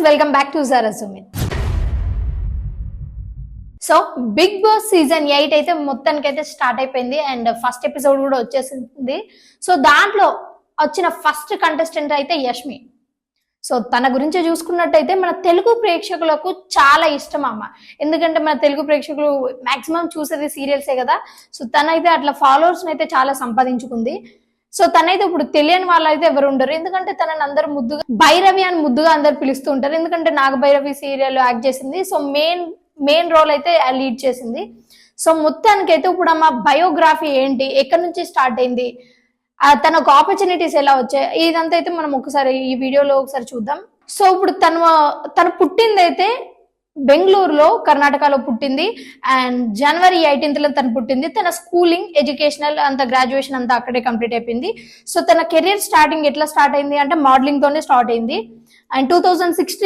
Welcome back to జరా Sumit. So Bigg Boss season 8 అయితే మొత్తానికి అయితే స్టార్ట్ అయిపోయింది అండ్ ఫస్ట్ ఎపిసోడ్ కూడా వచ్చేసింది. సో దాంట్లో వచ్చిన ఫస్ట్ కంటెస్టెంట్ అయితే యష్మి. సో తన గురించి చూసుకున్నట్టయితే మన తెలుగు ప్రేక్షకులకు చాలా ఇష్టం అమ్మ. ఎందుకంటే మన తెలుగు ప్రేక్షకులు మాక్సిమం చూసేది సీరియల్సే కదా. సో తనైతే అట్లా ఫాలోవర్స్ అయితే చాలా సంపాదించుకుంది. సో తనైతే ఇప్పుడు తెలియని వాళ్ళు అయితే ఎవరు ఉండరు. ఎందుకంటే తనని అందరు ముద్దుగా భైరవి అని ముద్దుగా అందరు పిలుస్తూ ఉంటారు. ఎందుకంటే నాగ భైరవి సీరియల్ యాక్ట్ చేసింది. సో మెయిన్ రోల్ అయితే లీడ్ చేసింది. సో మొత్తానికైతే ఇప్పుడు అమ్మ బయోగ్రఫీ ఏంటి, ఎక్కడి నుంచి స్టార్ట్ అయింది, తనకు ఆపర్చునిటీస్ ఎలా వచ్చాయి, ఇదంతా అయితే మనం ఒకసారి ఈ వీడియోలో ఒకసారి చూద్దాం. సో ఇప్పుడు తను పుట్టింది అయితే బెంగళూరులో, కర్ణాటకలో పుట్టింది. అండ్ January 18th తను పుట్టింది. తన స్కూలింగ్, ఎడ్యుకేషనల్ అంతా, గ్రాడ్యుయేషన్ అంతా అక్కడే కంప్లీట్ అయిపోయింది. సో తన కెరీర్ స్టార్టింగ్ ఎట్లా స్టార్ట్ అయింది అంటే మోడలింగ్ తోనే స్టార్ట్ అయింది. అండ్ 2016